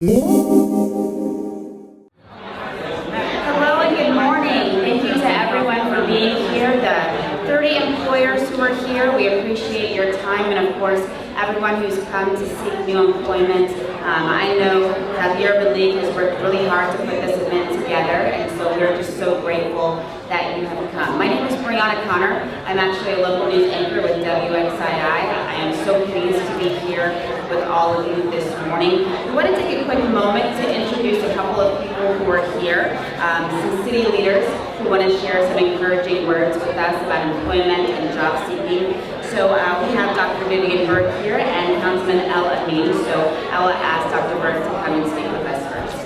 Hello and good morning. Thank you to everyone for being here. The 30 employers who are here, we appreciate your time, and of course, everyone who's come to seek new employment. I know that the Urban League has worked really hard to put this event together, and so we're just so grateful that you have come. My name is Briana Conner. I'm actually a local news anchor with WXII. I am so pleased to be here with all of you this morning. We want to take a quick moment to introduce a couple of people who are here, some city leaders who want to share some encouraging words with us about employment and job seeking. So we have Dr. Vivian Burke here and Councilman El-Amin. So I will ask Dr. Burke to come and speak with us first.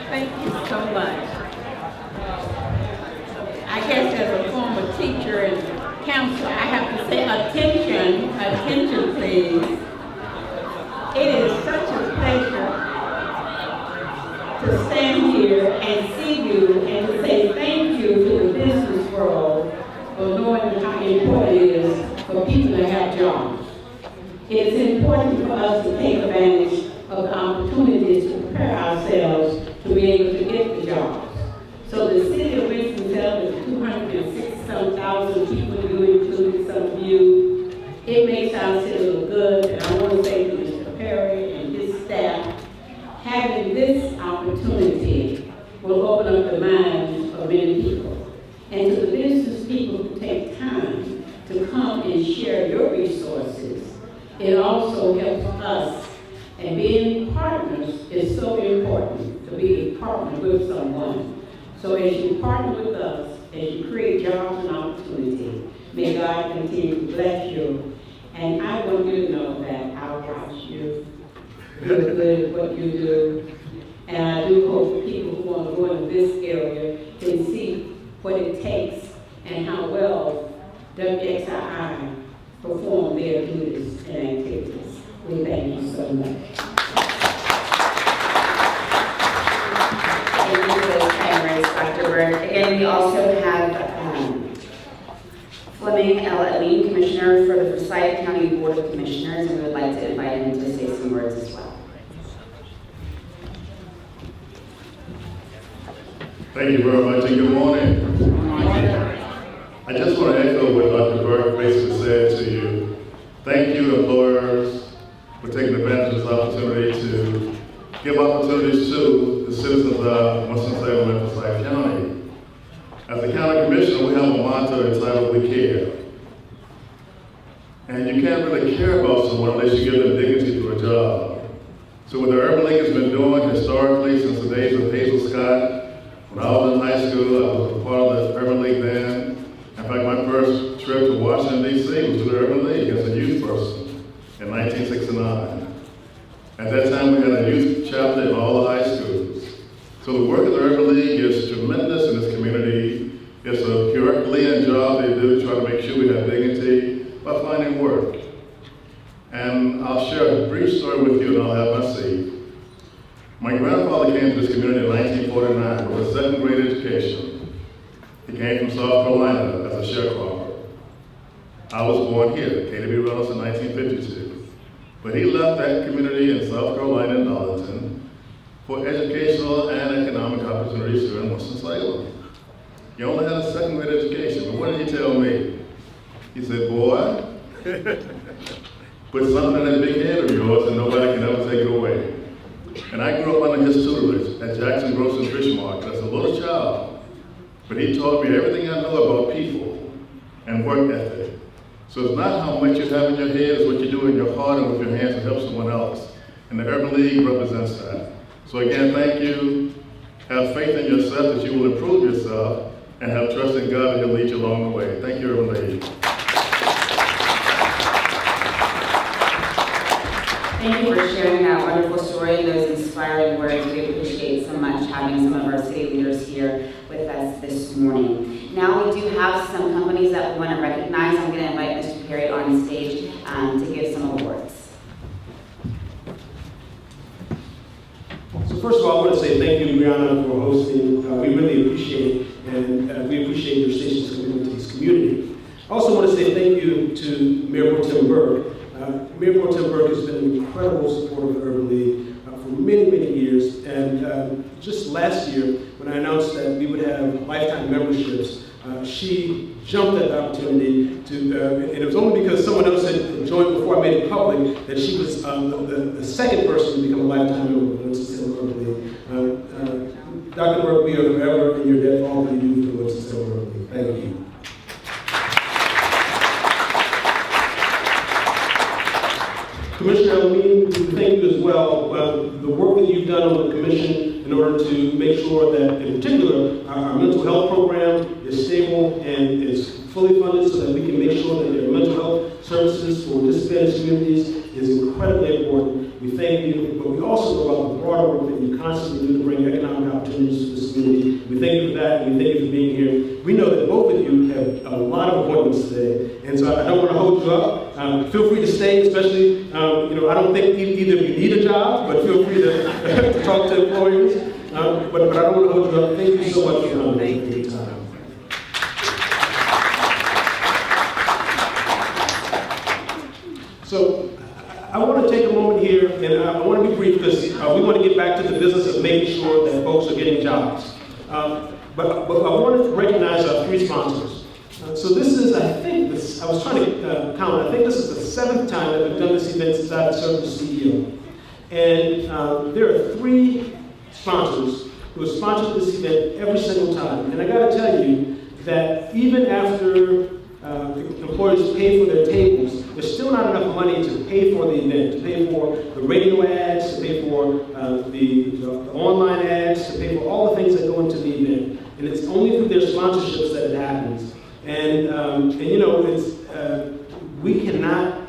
Thank you so much. I guess as a former teacher and counselor, I have to say attention please. It is such a pleasure to stand here and see you and to say thank you to the business world for knowing how important it is for people to have jobs. It's important for us to take advantage of the opportunities to prepare ourselves to be able to get the jobs. So the city of Winston-Salem is 260,000 people, you including some of you. It makes our city look good, and I want to say to Mr. Perry and his staff, having this opportunity will open up the minds of many people. And to the business people who take time to come and share your resources, it also helps us. And being partners is so important, to be a partner with someone. So as you partner with us, as you create jobs and opportunity, may God continue to bless you. And I want you to know that I'll watch you. You're good at what you do. And I do hope people who want to go into this area can see what it takes and how well WXII perform their duties and activities. We thank you so much. Thank you for those kind words, Dr. Burke. Again, we also have Fleming El-Amin, Commissioner for the Forsyth County Board of Commissioners, and we would like to invite him to say some words as well. Thank you very much, and good morning. I just want to echo what Dr. Burke basically said to you. Thank you, employers, for taking advantage of this opportunity to give opportunities to the citizens of Winston-Salem and Forsyth County. As the county commissioner, we have a motto entitled "We Care." And you can't really care about someone unless you give them dignity through a job. So what the Urban League has been doing historically since the days of Hazel Scott, when I was in high school, I was a part of the Urban League then. In fact, my first trip to Washington, D.C. was to the Urban League as a youth person in 1969. At that time, we had a youth chapter in all the high schools. So the work of the Urban League is tremendous in this community. It's a Herculean job they do to try to make sure we have dignity by finding work. And I'll share a brief story with you, and I'll have my seat. My grandfather came to this community in 1949 with a second grade education. He came from South Carolina as a sharecropper. I was born here, KW Reynolds, in 1952. But he left that community in South Carolina in Darlington for educational and economic opportunities here in Winston-Salem. He only had a second grade education, but what did he tell me? He said, "Boy, put something in that big head of yours and nobody can ever take it away." And I grew up under his tutelage at Jackson Grocery Fish Market as a little child. But he taught me everything I know about people and work ethic. So it's not how much you have in your head, it's what you do in your heart and with your hands to help someone else. And the Urban League represents that. So again, thank you. Have faith in yourself that you will improve yourself, and have trust in God that He'll lead you along the way. Thank you, Urban League. Thank you for sharing that wonderful story and those inspiring words. We appreciate so much having some of our city leaders here with us this morning. Now we do have some companies that we want to recognize. I'm going to invite Mr. Perry on stage to give some awards. So first of all, I want to say thank you, Briana, for hosting. We really appreciate it, and we appreciate your station's commitment to this community. I also want to say thank you to Mayor Pro Tem Burke. Mayor Pro Tem Burke has been an incredible supporter of the Urban League for many, many years. And just last year, when I announced that we would have lifetime memberships, she jumped at the opportunity to, and it was only because someone else had joined before I made it public that she was the second person to become a lifetime member of the Winston-Salem Urban League. Dr. Burke, we are forever in your debt for all that you do for the Winston-Salem Urban League. Thank you. Commissioner El-Amin, thank you as well. The work that you've done on the commission in order to make sure that, in particular, our mental health program is stable and is fully funded so that we can make sure that there are mental health services for disadvantaged communities is incredibly important. We thank you, but we also know about the broader work that you constantly do to bring economic opportunities to this community. We thank you for that, and we thank you for being here. We know that both of you have a lot of appointments today, and so I don't want to hold you up. Feel free to stay, especially, I don't think either of you need a job, but feel free to talk to employers. But I don't want to hold you up. Thank you so much for coming. Thank you for your time. So I want to take a moment here, and I want to be brief because we want to get back to the business of making sure that folks are getting jobs. But I wanted to recognize our three sponsors. So this is, I was trying to count, I think this is the 7th time that we've done this event since I've served as CEO. And there are 3 sponsors who have sponsored this event every single time. And I got to tell you that even after employers pay for their tables, there's still not enough money to pay for the event, to pay for the radio ads, to pay for the online ads, to pay for all the things that go into the event. And it's only through their sponsorships that it happens. And we cannot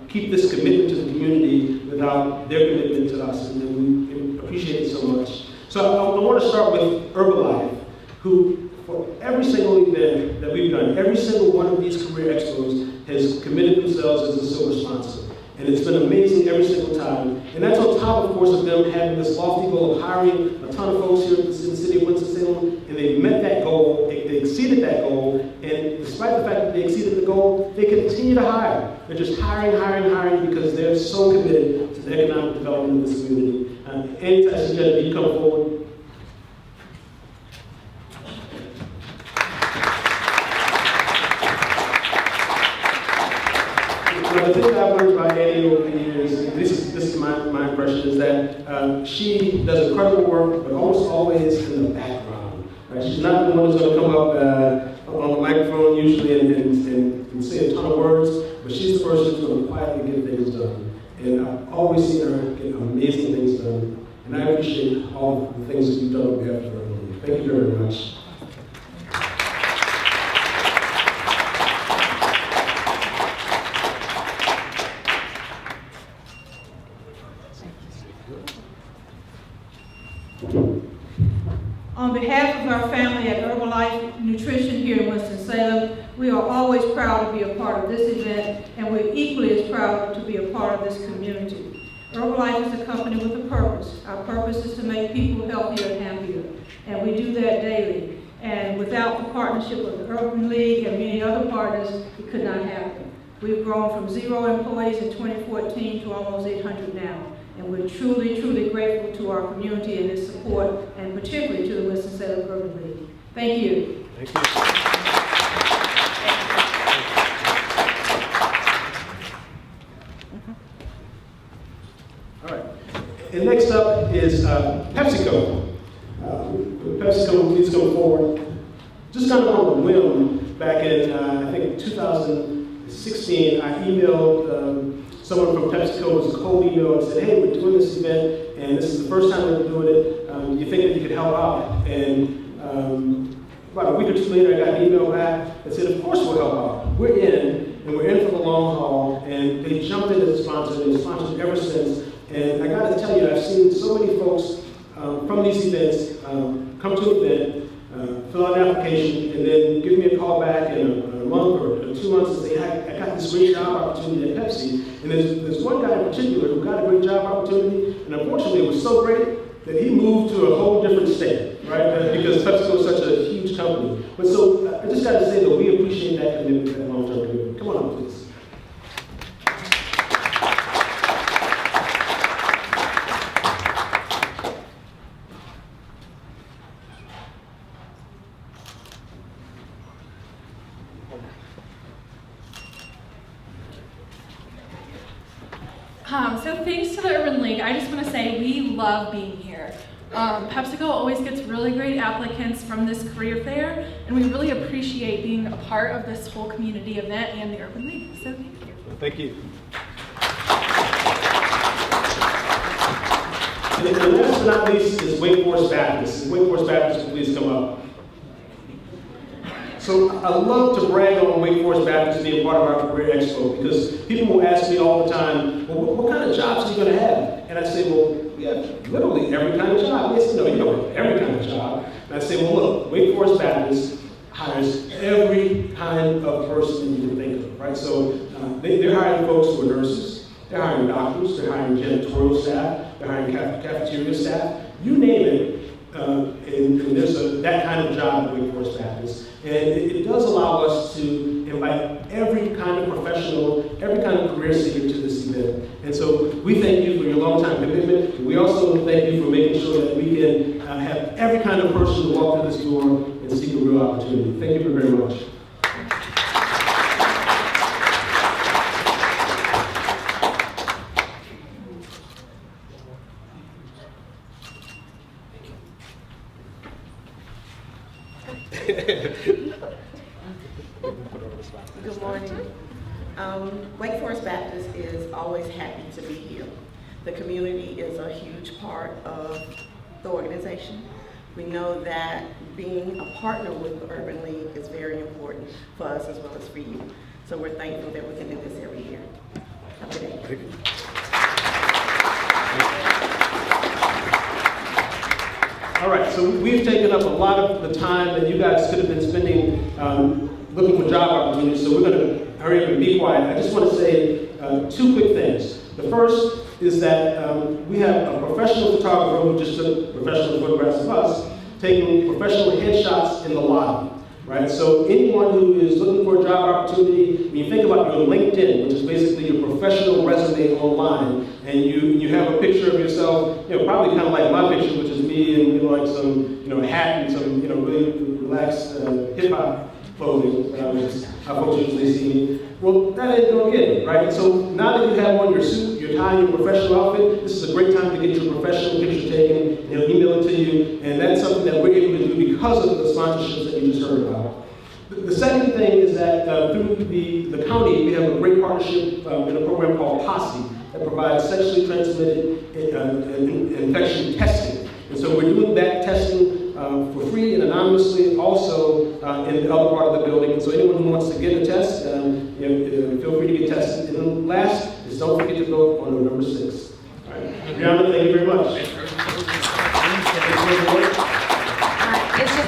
keep this commitment to the community without their commitment to us, and we appreciate it so much. So I want to start with Herbalife, who for every single event that we've done, every single one of these career expos has committed themselves as a silver sponsor. And it's been amazing every single time. And that's on top, of course, of them having this lofty goal of hiring a ton of folks here in the city of Winston-Salem, and they met that goal, they exceeded that goal, and despite the fact that they exceeded the goal, they continue to hire. They're just hiring because they're so committed to the economic development of this community. Anytime I suggest you come forward. The thing I've learned about Annie over the years, this is my impression, is that she does incredible work, but almost always in the background. Right? She's not the one who's going to come up on the microphone usually and say a ton of words, but she's the person who's going to quietly get things done. And I've always seen her get amazing things done, and I appreciate all the things that you've done on behalf of her. Thank you very much. On behalf of our family at Herbalife Nutrition here in Winston-Salem, we are always proud to be a part of this event, and we're equally as proud to be a part of this community. Herbalife is a company with a purpose. Our purpose is to make people healthier and happier, and we do that daily. And without the partnership of the Urban League and many other partners, it could not happen. We've grown from 0 employees in 2014 to almost 800 now. And we're truly, truly grateful to our community and its support, and particularly to the Winston-Salem Urban League. Thank you. Thank you. All right. And next up is Pepsico. Pepsico, please come forward. Just kind of on a whim, back in, I think, 2016, I emailed someone from Pepsico. Was a cold email and said, hey, we're doing this event, and this is the first time we're doing it. Do you think that you could help out? And about a week or two later, I got an email back that said, of course we'll help out. We're in, and we're in for the long haul. And they jumped in as a sponsor, and they've sponsored ever since. And I got to tell you, I've seen so many folks from these events come to an event, fill out an application, and then give me a call back in a month or 2 months and say, hey, I got this great job opportunity at Pepsi. And there's one guy in particular who got a great job opportunity, and unfortunately it was so great that he moved to a whole different state, right? Because Pepsico is such a huge company. But so I just got to say that we appreciate that commitment, that long-term commitment. Come on up, please. So thanks to the Urban League, I just want to say we love being here. Pepsico always gets really great applicants from this career fair, and we really appreciate being a part of this whole community event and the Urban League. So thank you. Thank you. And last but not least is Wake Forest Baptist. Wake Forest Baptist, please come up. So I love to brag on Wake Forest Baptist being part of our Career Expo, because people will ask me all the time, well, what kind of jobs are you going to have? And I say, well, we have literally every kind of job. They say, no, you don't have every kind of job. And I say, well, look, Wake Forest Baptist hires every kind of person you can think of, right? So they're hiring folks who are nurses, they're hiring doctors, they're hiring janitorial staff, they're hiring cafeteria staff, you name it. And there's that kind of job at Wake Forest Baptist. And it does allow us to invite every kind of professional, every kind of career seeker to this event. And so we thank you for your long-time commitment. And we also thank you for making sure that we can have every kind of person to walk through this door and seek a real opportunity. Thank you very much. Good morning. Wake Forest Baptist is always happy to be here. The community is a huge part of the organization. We know that being a partner with the Urban League is very important for us as well as for you. So we're thankful that we can do this every year. Have a good day. All right, so we've taken up a lot of the time that you guys could have been spending looking for job opportunities, so we're going to hurry up and be quiet. I just want to say two quick things. The first is that we have a professional photographer who just took professional photographs of us, taking professional headshots in the lobby, right? So anyone who is looking for a job opportunity, when you think about your LinkedIn, which is basically your professional resume online, and you have a picture of yourself, probably kind of like my picture, which is me in like some, hat and some, really relaxed hip hop clothing, how folks usually see me. Well, that ain't gonna get it, right? So now that you have on your suit, your tie, your professional outfit, this is a great time to get your professional picture taken, email it to you, and that's something that we're able to do because of the sponsorships that you just heard about. The second thing is that through the county, we have a great partnership in a program called POSSE that provides sexually transmitted infection testing. And so we're doing that testing for free and anonymously, also in the other part of the building. And so anyone who wants to get a test, feel free to get tested. And then last is don't forget to vote on November 6th. All right. Briana, thank you very much.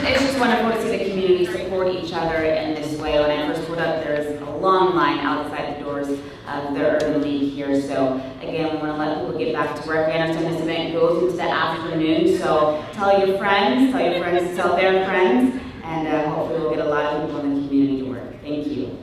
It's just wonderful to see the community support each other in this way. When I first pulled up, there's a long line outside the doors of the Urban League here. So again, we want to let people get back to work. I understand this event goes into the afternoon, so tell your friends to tell their friends, and hopefully we'll get a lot of people in the community to work. Thank you.